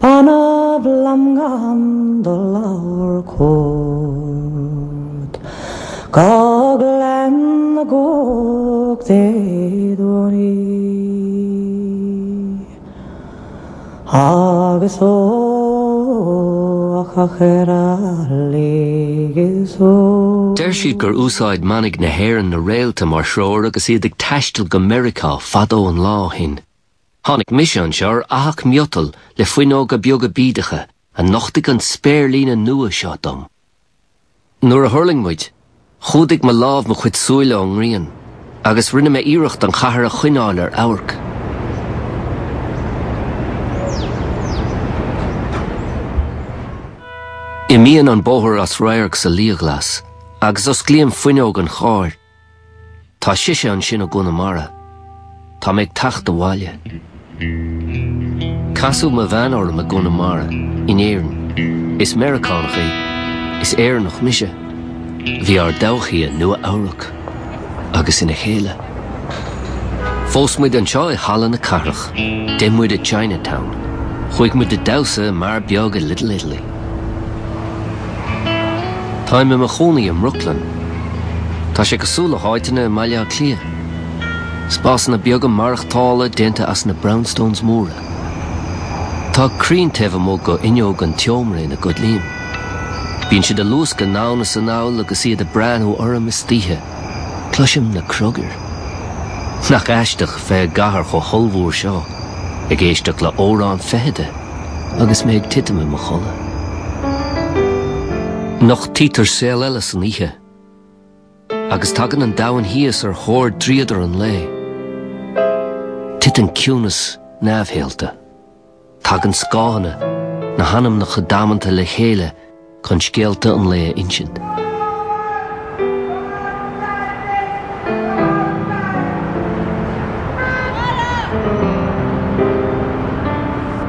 Panablamgan the lower court Goglen the gog de doni Agaso achachera legeso Der siad gur úsáid manig na héireann na réalta mar sreoir agus iad ag taistil go Merica fadó an lá hin. Tháinig mission seoir ach miotal le fuinó go beag bídacha a nochtaigh an spéirlína nua seo dom. Nuair a thuirling muid, chúdaigh me lámh mo chuid súile an rian, agus rinne me iirecht an chathair a chuineáil ar ábhar. I míon an bóthar as rairg sa líoglas, agus os glíam fuineóg an cháir. Tá siise an sin a Gunamara. Tá méid tacht a bhaile. Casú me bhean orm a Gunamara, in éireann. Is Mericánachaí, is éireannach mise. Bhí ar dawchaí nua áireach, agus ina chéile. Fós muid an seo I Hallan na Carach, dimmuid a Chinatown. Chuig muid a dawsa mar beag a Little Italy. Tá me me chónaí in Brooklyn. Tá sé go súla háiteanna maiile a clia. Spás na beag an marachtála dénta as na brownstones móra. Tá crín tefh mó go inneog an teomra na Godlín. Bíonn siad a luas go nána sa náil agus iad a breanú orm is títhe. Cluisim na crugir. Nach eisteach fé gahar cho holmhúr seo, ag éisteach le órán feheide, agus méid titime mo cholle. Noch títar séil eile san ihe, agus tagan an dahan híos ar thóir dríadar an lé. Titan ciúnas neamhhéalta, tagan scáhanna, na hanam na chadamanta le chéile chun scéalta an lé insint.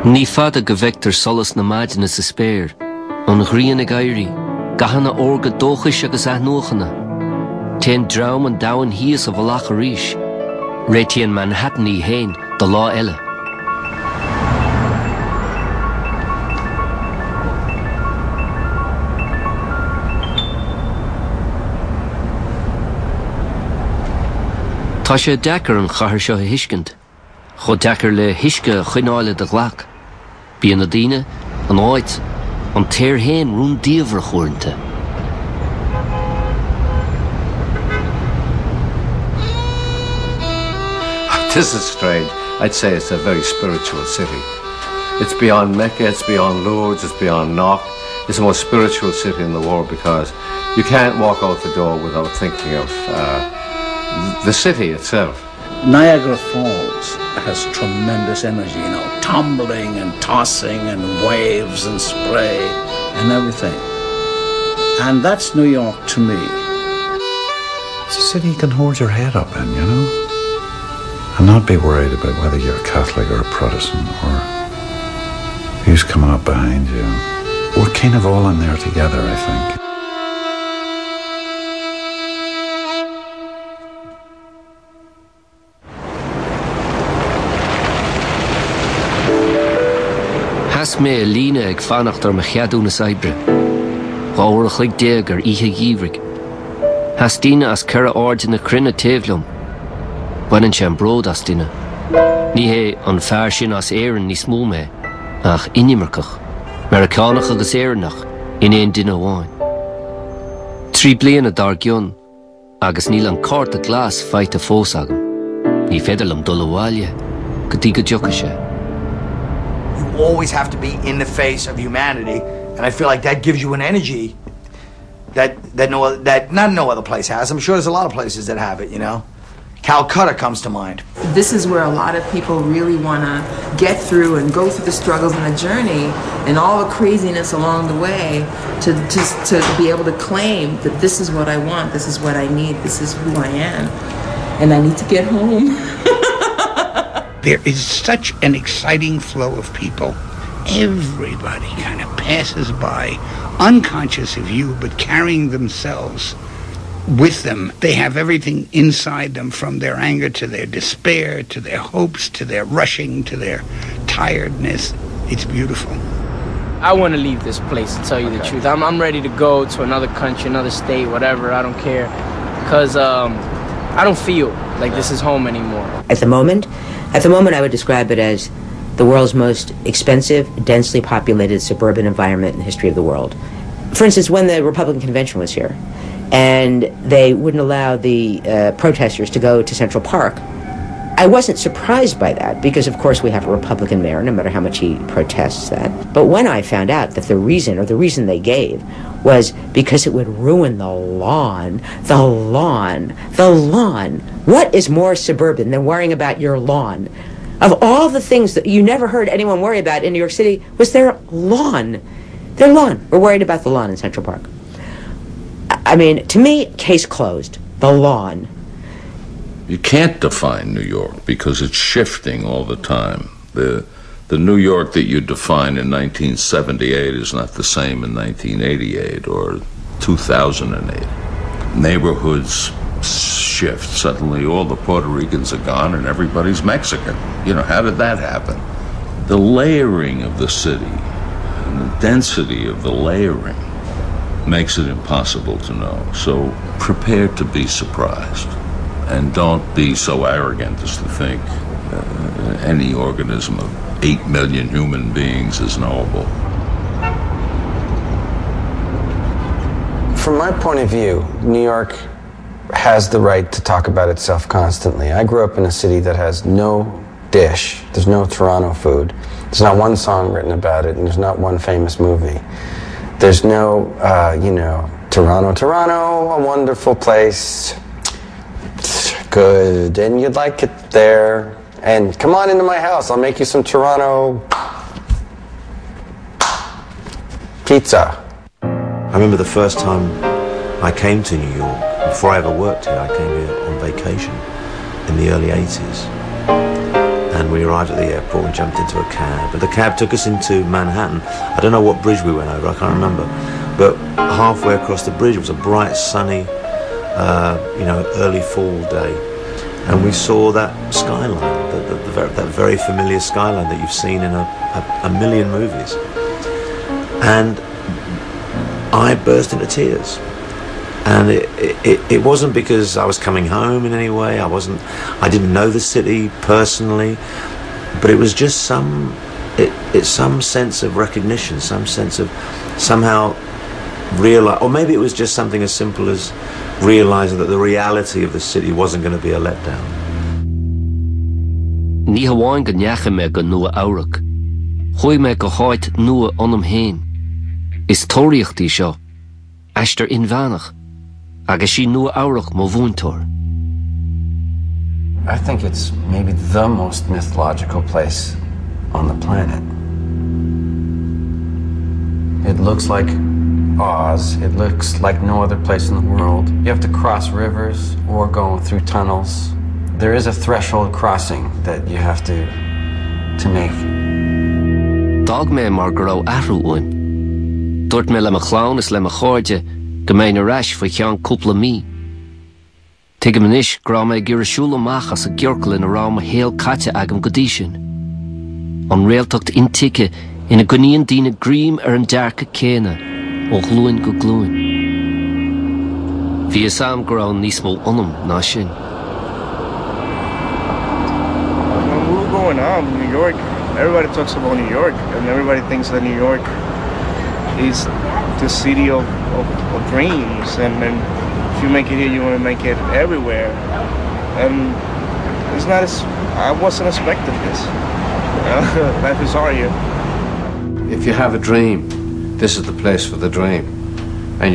Ní fada go bhheictar solas na maidina sa spéir, an ghrian ag éirí, gahanna orga dóchais agus aithnuachanna. Téan draum an dahan híos a bhalach a ríis, réitíonn Manhattan í héin do lá eile. Tá sé deacair an chathair seo a hiiscint, cho deacair le hiisce a chuineáile de ghlach. Bíonn na daoine, an áit, an téir héin rún díomhar chuirnta. This is strange. I'd say it's a very spiritual city. It's beyond Mecca, it's beyond Lourdes, it's beyond Knock. It's the most spiritual city in the world because you can't walk out the door without thinking of the city itself. Niagara Falls has tremendous energy, you know, tumbling and tossing and waves and spray and everything. And that's New York to me. It's a city you can hold your head up in, you know? And not be worried about whether you're a Catholic or a Protestant or who's coming up behind you. We're kind of all in there together, I think. Has mé lína ag fannacht ar me cheadúna saibre. Gáhar a chuig déag ar ihe dhíbrig. Has dína as cura áirde na crinne téhlum. Bainan sé an bród as dína. Ní hé an fear sin as éireann ní smó mé, ach inimircach, Americánach agus éireannach in éon duine amháin. 3 bliana dar gion, agus níl an cart a glas feite fós agam. Ní féidir am dul bháile, go dtí go dteocha sé. You always have to be in the face of humanity, and I feel like that gives you an energy that not no other place has. I'm sure there's a lot of places that have it, you know. Calcutta comes to mind. This is where a lot of people really want to get through and go through the struggles and the journey and all the craziness along the way to be able to claim that this is what I want, this is what I need, this is who I am, and I need to get home. There is such an exciting flow of people. Everybody kind of passes by, unconscious of you, but carrying themselves with them. They have everything inside them, from their anger to their despair, to their hopes, to their rushing, to their tiredness. It's beautiful. I want to leave this place, to tell you the truth. I'm ready to go to another country, another state, whatever. I don't care. Because I don't feel like this is home anymore. At the moment, I would describe it as the world's most expensive, densely populated suburban environment in the history of the world. For instance, when the Republican convention was here, and they wouldn't allow the protesters to go to Central Park, I wasn't surprised by that, because of course we have a Republican mayor, no matter how much he protests that. But when I found out that the reason they gave was because it would ruin the lawn. What is more suburban than worrying about your lawn? Of all the things that you never heard anyone worry about in New York City was their lawn. Their lawn. We're worried about the lawn in Central Park. I mean, to me, case closed. The lawn. You can't define New York because it's shifting all the time. The New York that you define in 1978 is not the same in 1988 or 2008. Neighborhoods shift. Suddenly all the Puerto Ricans are gone and everybody's Mexican. You know, how did that happen? The layering of the city and the density of the layering makes it impossible to know. So prepare to be surprised. And don't be so arrogant as to think any organism of 8 million human beings is knowable. From my point of view, New York has the right to talk about itself constantly. I grew up in a city that has no dish. There's no Toronto food. There's not one song written about it, and there's not one famous movie. There's no, Toronto, a wonderful place. Good, and you'd like it there. And come on into my house, I'll make you some Toronto pizza. I remember the first time I came to New York, before I ever worked here, I came here on vacation in the early 80s. And we arrived at the airport and jumped into a cab. And the cab took us into Manhattan. I don't know what bridge we went over, I can't remember. But halfway across the bridge, it was a bright, sunny, early fall day, and we saw that skyline, that very familiar skyline that you've seen in a million movies. And I burst into tears. And it wasn't because I was coming home in any way. I didn't know the city personally, but it was just some sense of recognition, some sense of somehow realize, or maybe it was just something as simple as realizing that the reality of the city wasn't going to be a letdown. Ní hawain go neacha me go nua aurach. Hoi me go háit nua onam hain. Is tóriachtaí seo, aister invanach, agus sí nua aurach mo bhúntóir. I think it's maybe the most mythological place on the planet. It looks like Oz. It looks like no other place in the world. You have to cross rivers or go through tunnels. There is a threshold crossing that you have to make. Dag me mar go raibh ahrú uin. Dúirt me le mo chlán is le mo cháirde go mé na reis faoi cheann cúpla mí. Tuige me níos gra mé gur siúla machas a gceorcail in a rá mo héal caite agam go dtí sin. An réaltacht intice ina gníon daoine grím ar an dearca céine ó ghlúin go glúin. Bhí sam go raibh níos mó ionam ná sin. When we were growing up in New York, everybody talks about New York, and everybody thinks that New York is the city of dreams, and if you make it here, you want to make it everywhere. And it's not as, I wasn't expecting this. Life is hard here. If you have a dream, this is the place for the dream. And you